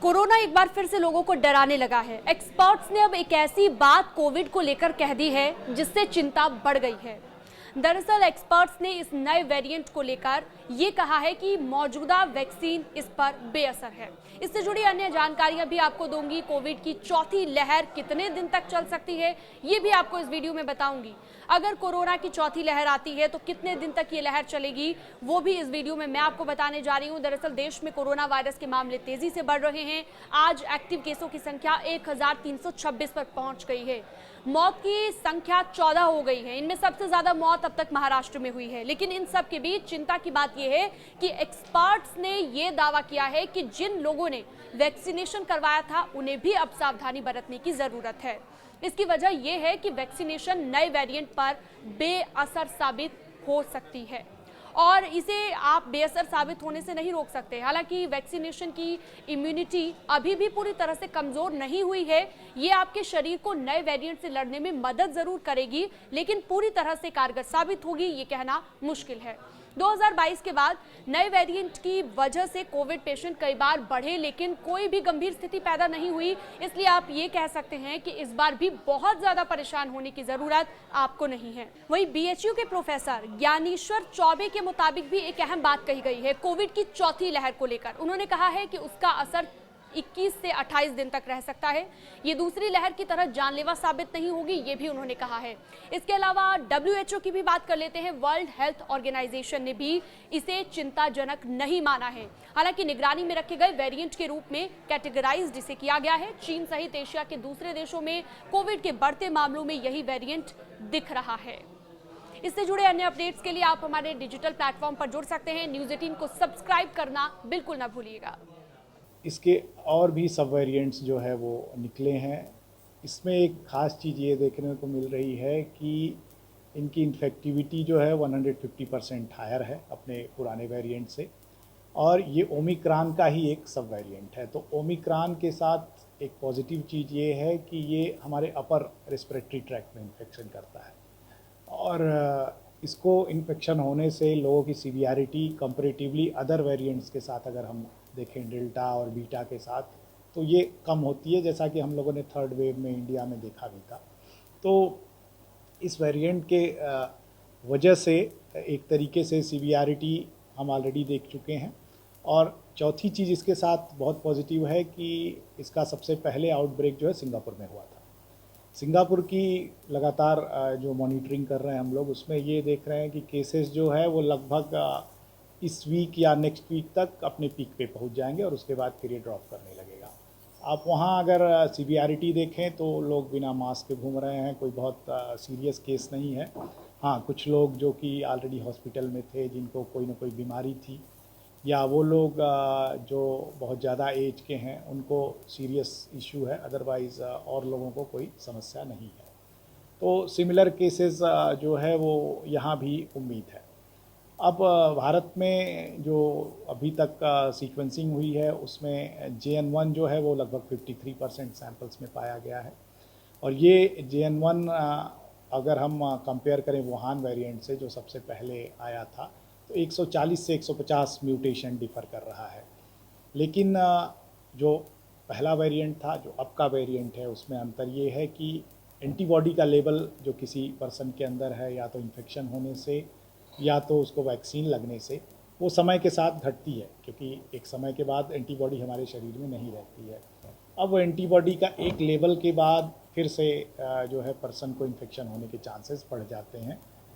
Corona एक बार फिर से लोगों को डराने लगा है। एक्सपर्ट्स ने अब एक ऐसी बात कोविड को लेकर कह दी है जिससे चिंता बढ़ गई है। दरअसल एक्सपर्ट्स ने इस नए वेरिएंट को लेकर ये कहा है कि मौजूदा वैक्सीन इस पर बेअसर है। इससे जुड़ी अन्य जानकारियां भी आपको दूंगी। कोविड की चौथी लहर कितने दिन तक चल सकती है ये भी आपको इस वीडियो में बताऊंगी। अगर कोरोना की चौथी लहर आती है तो कितने दिन तक ये लहर चलेगी वो भी इस वीडियो में मैं आपको बताने जा रही हूं। दरअसल देश में कोरोना वायरस के मामले तेजी से बढ़ रहे हैं। आज एक्टिव केसों की संख्या 1326 पर पहुंच गई है। मौत की संख्या 14 हो गई है। इनमें सबसे ज्यादा मौत अब तक महाराष्ट्र में हुई है। लेकिन इन सब के बीच चिंता की बात यह है कि एक्सपर्ट्स ने यह दावा किया है कि जिन लोगों ने वैक्सीनेशन करवाया था उन्हें भी अब सावधानी बरतने की जरूरत है। इसकी वजह यह है कि वैक्सीनेशन नए वेरिएंट पर बेअसर साबित हो सकती है और इसे आप बेअसर साबित होने से नहीं रोक सकते। हालांकि वैक्सीनेशन की इम्यूनिटी अभी भी पूरी तरह से कमजोर नहीं हुई है। ये आपके शरीर को नए वेरिएंट से लड़ने में मदद जरूर करेगी, लेकिन पूरी तरह से कारगर साबित होगी ये कहना मुश्किल है। 2022 के बाद नए वेरिएंट की वजह से कोविड पेशेंट कई बार बढ़े, लेकिन कोई भी गंभीर स्थिति पैदा नहीं हुई। इसलिए आप ये कह सकते हैं कि इस बार भी बहुत ज्यादा परेशान होने की जरूरत आपको नहीं है। वहीं बीएचयू के प्रोफेसर ज्ञानेश्वर चौबे के मुताबिक भी एक अहम बात कही गई है कोविड की चौथी लहर को लेकर। उन्होंने कहा है कि उसका असर 21 से 28 दिन तक रह सकता है। ये दूसरी लहर की तरह जानलेवा साबित नहीं होगी, ये भी उन्होंने कहा है। इसके अलावा WHO की भी बात कर लेते हैं। वर्ल्ड हेल्थ ऑर्गेनाइजेशन ने भी इसे चिंताजनक नहीं माना है। हालांकि निगरानी में रखे गए वेरिएंट के रूप में कैटेगराइज्ड इसे किया गया है। चीन सहित एशिया के दूसरे देशों में कोविड के बढ़ते मामलों में यही वेरिएंट दिख रहा है। इससे जुड़े अन्य अपडेट्स के लिए आप हमारे डिजिटल प्लेटफॉर्म पर जुड़ सकते हैं। न्यूज़ 18 को सब्सक्राइब करना बिल्कुल ना भूलिएगा। इसके और भी सब वेरिएंट्स जो है वो निकले हैं। इसमें एक ख़ास चीज़ ये देखने को मिल रही है कि इनकी इन्फेक्टिविटी जो है 150% हायर है अपने पुराने वेरिएंट से, और ये ओमिक्रॉन का ही एक सब वेरिएंट है। तो ओमिक्रॉन के साथ एक पॉजिटिव चीज़ ये है कि ये हमारे अपर रेस्पिरेटरी ट्रैक्ट में इन्फेक्शन करता है, और इसको इन्फेक्शन होने से लोगों की सीवियरिटी कंपैरेटिवली अदर वेरिएंट्स के साथ अगर हम देखें, डेल्टा और बीटा के साथ, तो ये कम होती है, जैसा कि हम लोगों ने थर्ड वेव में इंडिया में देखा भी था। तो इस वेरिएंट के वजह से एक तरीके से सीवियरिटी हम ऑलरेडी देख चुके हैं। और चौथी चीज़ इसके साथ बहुत पॉजिटिव है कि इसका सबसे पहले आउटब्रेक जो है सिंगापुर में हुआ था। सिंगापुर की लगातार जो मॉनिटरिंग कर रहे हैं हम लोग, उसमें ये देख रहे हैं कि केसेस जो है वो लगभग इस वीक या नेक्स्ट वीक तक अपने पीक पे पहुंच जाएंगे और उसके बाद फिर ये ड्रॉप करने लगेगा। आप वहाँ अगर सीवियरिटी देखें तो लोग बिना मास्क के घूम रहे हैं, कोई बहुत सीरियस केस नहीं है। हाँ, कुछ लोग जो कि ऑलरेडी हॉस्पिटल में थे, जिनको कोई ना कोई बीमारी थी, या वो लोग जो बहुत ज़्यादा एज के हैं, उनको सीरियस इशू है। अदरवाइज़ और लोगों को कोई समस्या नहीं है। तो सिमिलर केसेस जो है वो यहाँ भी उम्मीद है। अब भारत में जो अभी तक सीक्वेंसिंग हुई है उसमें JN1 जो है वो लगभग 53% सैंपल्स में पाया गया है। और ये JN1 अगर हम कंपेयर करें वुहान वेरिएंट से जो सबसे पहले आया था, तो 140 से 150 म्यूटेशन डिफ़र कर रहा है। लेकिन जो पहला वेरिएंट था, जो अब का वेरिएंट है, उसमें अंतर ये है कि एंटीबॉडी का लेवल जो किसी पर्सन के अंदर है, या तो इन्फेक्शन होने से या तो उसको वैक्सीन लगने से, वो समय के साथ घटती है, क्योंकि एक समय के बाद एंटीबॉडी हमारे शरीर में नहीं रहती है। अब वो एंटीबॉडी का एक लेवल के बाद फिर से जो है पर्सन को इन्फेक्शन होने के चांसेस बढ़ जाते हैं।